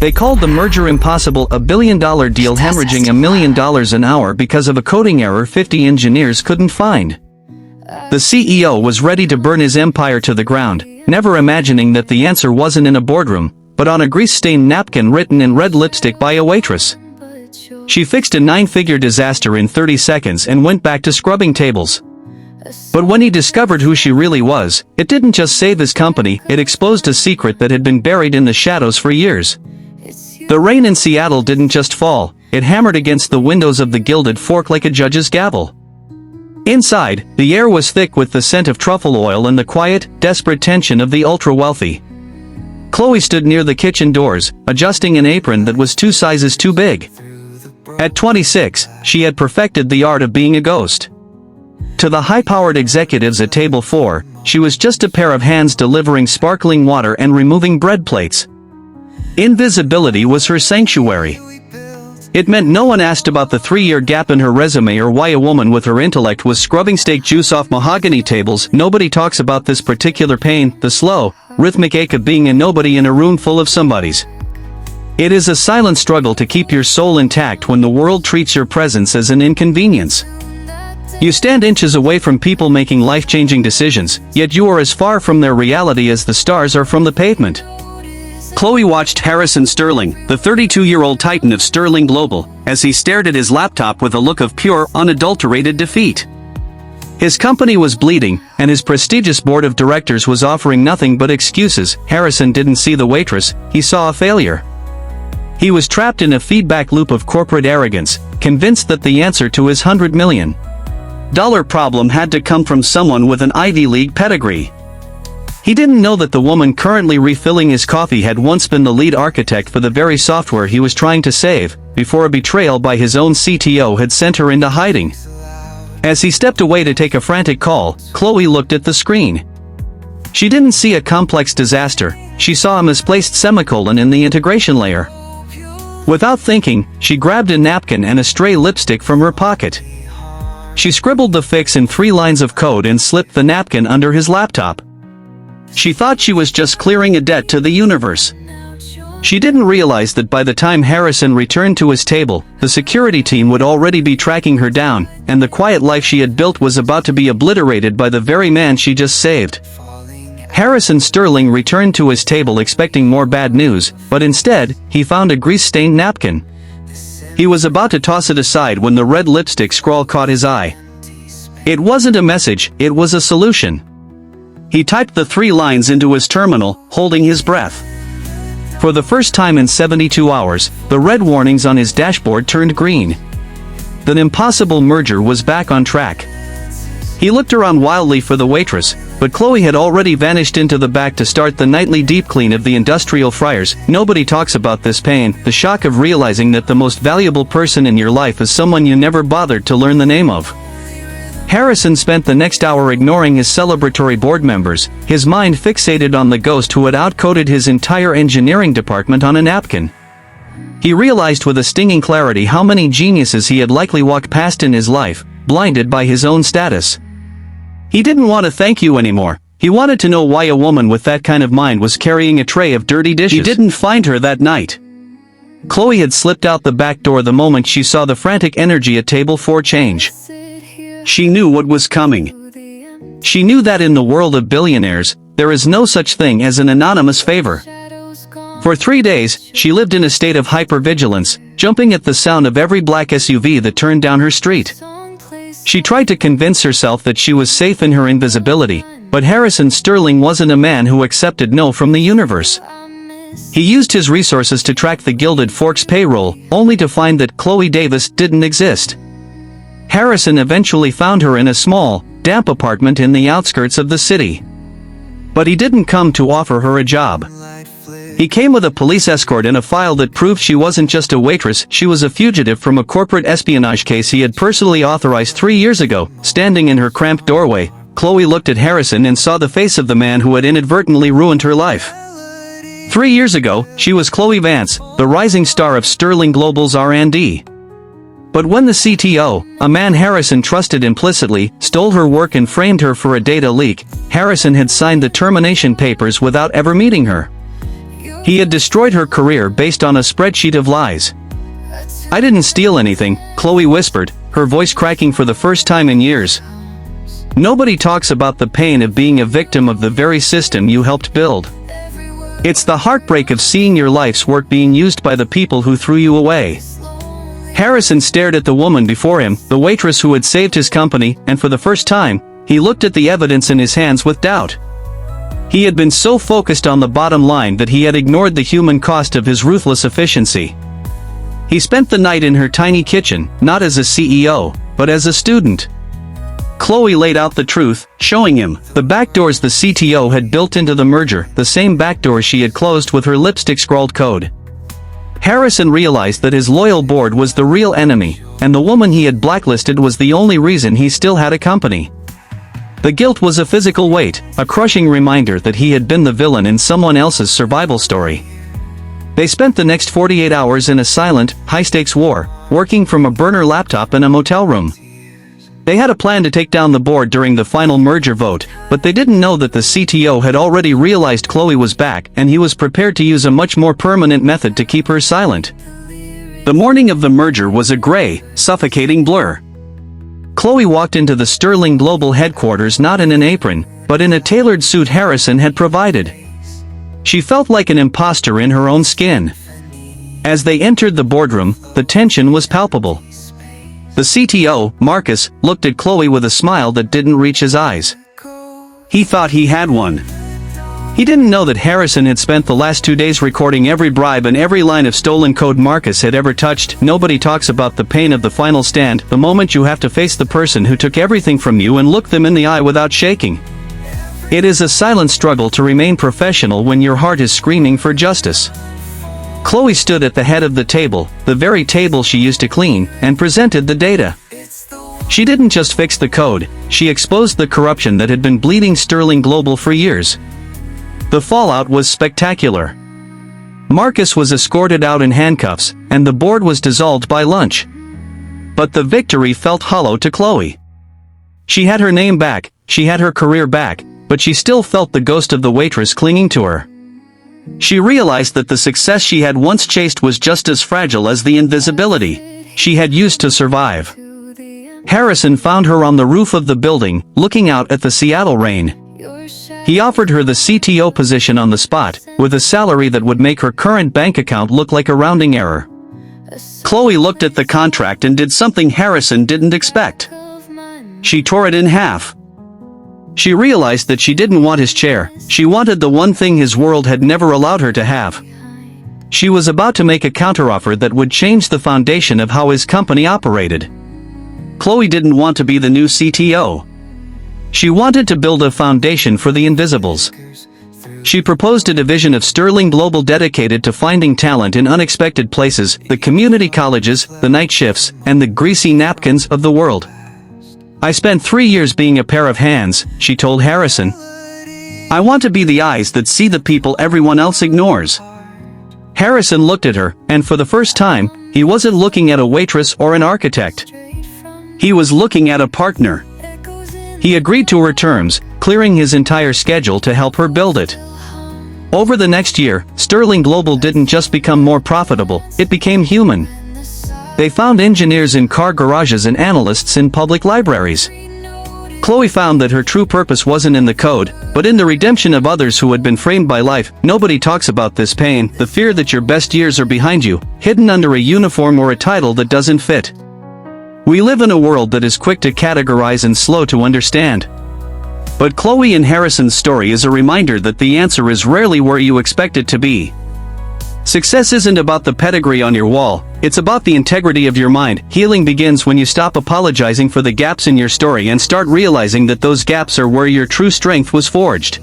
They called the merger impossible, a billion-dollar deal hemorrhaging $1 million an hour because of a coding error 50 engineers couldn't find. The CEO was ready to burn his empire to the ground, never imagining that the answer wasn't in a boardroom, but on a grease-stained napkin written in red lipstick by a waitress. She fixed a 9-figure disaster in 30 seconds and went back to scrubbing tables. But when he discovered who she really was, it didn't just save his company, it exposed a secret that had been buried in the shadows for years. The rain in Seattle didn't just fall, it hammered against the windows of the Gilded Fork like a judge's gavel. Inside, the air was thick with the scent of truffle oil and the quiet, desperate tension of the ultra-wealthy. Chloe stood near the kitchen doors, adjusting an apron that was 2 sizes too big. At 26, she had perfected the art of being a ghost. To the high-powered executives at Table 4, she was just a pair of hands delivering sparkling water and removing bread plates. Invisibility was her sanctuary. It meant no one asked about the 3-year gap in her resume or why a woman with her intellect was scrubbing steak juice off mahogany tables. Nobody talks about this particular pain, the slow, rhythmic ache of being a nobody in a room full of somebodies. It is a silent struggle to keep your soul intact when the world treats your presence as an inconvenience. You stand inches away from people making life-changing decisions, yet you are as far from their reality as the stars are from the pavement. Chloe watched Harrison Sterling, the 32-year-old titan of Sterling Global, as he stared at his laptop with a look of pure, unadulterated defeat. His company was bleeding, and his prestigious board of directors was offering nothing but excuses. Harrison didn't see the waitress, he saw a failure. He was trapped in a feedback loop of corporate arrogance, convinced that the answer to his $100 million problem had to come from someone with an Ivy League pedigree. He didn't know that the woman currently refilling his coffee had once been the lead architect for the very software he was trying to save, before a betrayal by his own CTO had sent her into hiding. As he stepped away to take a frantic call, Chloe looked at the screen. She didn't see a complex disaster, she saw a misplaced semicolon in the integration layer. Without thinking, she grabbed a napkin and a stray lipstick from her pocket. She scribbled the fix in 3 lines of code and slipped the napkin under his laptop. She thought she was just clearing a debt to the universe. She didn't realize that by the time Harrison returned to his table, the security team would already be tracking her down, and the quiet life she had built was about to be obliterated by the very man she just saved. Harrison Sterling returned to his table expecting more bad news, but instead, he found a grease-stained napkin. He was about to toss it aside when the red lipstick scrawl caught his eye. It wasn't a message, it was a solution. He typed the 3 lines into his terminal, holding his breath. For the first time in 72 hours, the red warnings on his dashboard turned green. The impossible merger was back on track. He looked around wildly for the waitress, but Chloe had already vanished into the back to start the nightly deep clean of the industrial fryers. Nobody talks about this pain, the shock of realizing that the most valuable person in your life is someone you never bothered to learn the name of. Harrison spent the next hour ignoring his celebratory board members, his mind fixated on the ghost who had outcoded his entire engineering department on a napkin. He realized with a stinging clarity how many geniuses he had likely walked past in his life, blinded by his own status. He didn't want to thank you anymore. He wanted to know why a woman with that kind of mind was carrying a tray of dirty dishes. He didn't find her that night. Chloe had slipped out the back door the moment she saw the frantic energy at Table 4 change. She knew what was coming. She knew that in the world of billionaires, there is no such thing as an anonymous favor. For 3 days, she lived in a state of hypervigilance, jumping at the sound of every black SUV that turned down her street. She tried to convince herself that she was safe in her invisibility, but Harrison Sterling wasn't a man who accepted no from the universe. He used his resources to track the Gilded Fork's payroll, only to find that Chloe Davis didn't exist. Harrison eventually found her in a small, damp apartment in the outskirts of the city. But he didn't come to offer her a job. He came with a police escort and a file that proved she wasn't just a waitress, she was a fugitive from a corporate espionage case he had personally authorized 3 years ago. Standing in her cramped doorway, Chloe looked at Harrison and saw the face of the man who had inadvertently ruined her life. 3 years ago, she was Chloe Vance, the rising star of Sterling Global's R&D. But when the CTO, a man Harrison trusted implicitly, stole her work and framed her for a data leak, Harrison had signed the termination papers without ever meeting her. He had destroyed her career based on a spreadsheet of lies. "I didn't steal anything," Chloe whispered, her voice cracking for the first time in years. "Nobody talks about the pain of being a victim of the very system you helped build. It's the heartbreak of seeing your life's work being used by the people who threw you away." Harrison stared at the woman before him, the waitress who had saved his company, and for the first time, he looked at the evidence in his hands with doubt. He had been so focused on the bottom line that he had ignored the human cost of his ruthless efficiency. He spent the night in her tiny kitchen, not as a CEO, but as a student. Chloe laid out the truth, showing him the backdoors the CTO had built into the merger, the same backdoors she had closed with her lipstick-scrawled code. Harrison realized that his loyal board was the real enemy, and the woman he had blacklisted was the only reason he still had a company. The guilt was a physical weight, a crushing reminder that he had been the villain in someone else's survival story. They spent the next 48 hours in a silent, high-stakes war, working from a burner laptop in a motel room. They had a plan to take down the board during the final merger vote, but they didn't know that the CTO had already realized Chloe was back and he was prepared to use a much more permanent method to keep her silent. The morning of the merger was a gray, suffocating blur. Chloe walked into the Sterling Global headquarters not in an apron, but in a tailored suit Harrison had provided. She felt like an imposter in her own skin. As they entered the boardroom, the tension was palpable. The CTO, Marcus, looked at Chloe with a smile that didn't reach his eyes. He thought he had one. He didn't know that Harrison had spent the last 2 days recording every bribe and every line of stolen code Marcus had ever touched. Nobody talks about the pain of the final stand, the moment you have to face the person who took everything from you and look them in the eye without shaking. It is a silent struggle to remain professional when your heart is screaming for justice. Chloe stood at the head of the table, the very table she used to clean, and presented the data. She didn't just fix the code, she exposed the corruption that had been bleeding Sterling Global for years. The fallout was spectacular. Marcus was escorted out in handcuffs, and the board was dissolved by lunch. But the victory felt hollow to Chloe. She had her name back, she had her career back, but she still felt the ghost of the waitress clinging to her. She realized that the success she had once chased was just as fragile as the invisibility she had used to survive. Harrison found her on the roof of the building, looking out at the Seattle rain. He offered her the CTO position on the spot, with a salary that would make her current bank account look like a rounding error. Chloe looked at the contract and did something Harrison didn't expect. She tore it in half. She realized that she didn't want his chair, she wanted the one thing his world had never allowed her to have. She was about to make a counteroffer that would change the foundation of how his company operated. Chloe didn't want to be the new CTO. She wanted to build a foundation for the invisibles. She proposed a division of Sterling Global dedicated to finding talent in unexpected places, the community colleges, the night shifts, and the greasy napkins of the world. "I spent 3 years being a pair of hands," she told Harrison. "I want to be the eyes that see the people everyone else ignores." Harrison looked at her, and for the first time, he wasn't looking at a waitress or an architect. He was looking at a partner. He agreed to her terms, clearing his entire schedule to help her build it. Over the next year, Sterling Global didn't just become more profitable, it became human. They found engineers in car garages and analysts in public libraries. Chloe found that her true purpose wasn't in the code, but in the redemption of others who had been framed by life. Nobody talks about this pain, the fear that your best years are behind you, hidden under a uniform or a title that doesn't fit. We live in a world that is quick to categorize and slow to understand. But Chloe and Harrison's story is a reminder that the answer is rarely where you expect it to be. Success isn't about the pedigree on your wall, it's about the integrity of your mind. Healing begins when you stop apologizing for the gaps in your story and start realizing that those gaps are where your true strength was forged.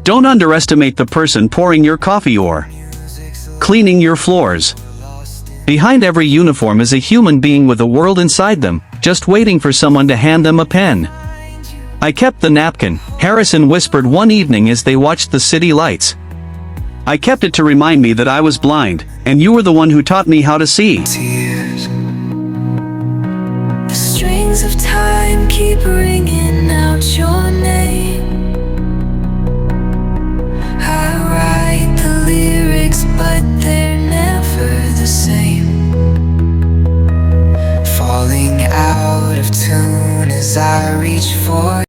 Don't underestimate the person pouring your coffee or cleaning your floors. Behind every uniform is a human being with a world inside them, just waiting for someone to hand them a pen. "I kept the napkin," Harrison whispered one evening as they watched the city lights. "I kept it to remind me that I was blind, and you were the one who taught me how to see." Tears. The strings of time keep ringing out your name. I write the lyrics as I reach for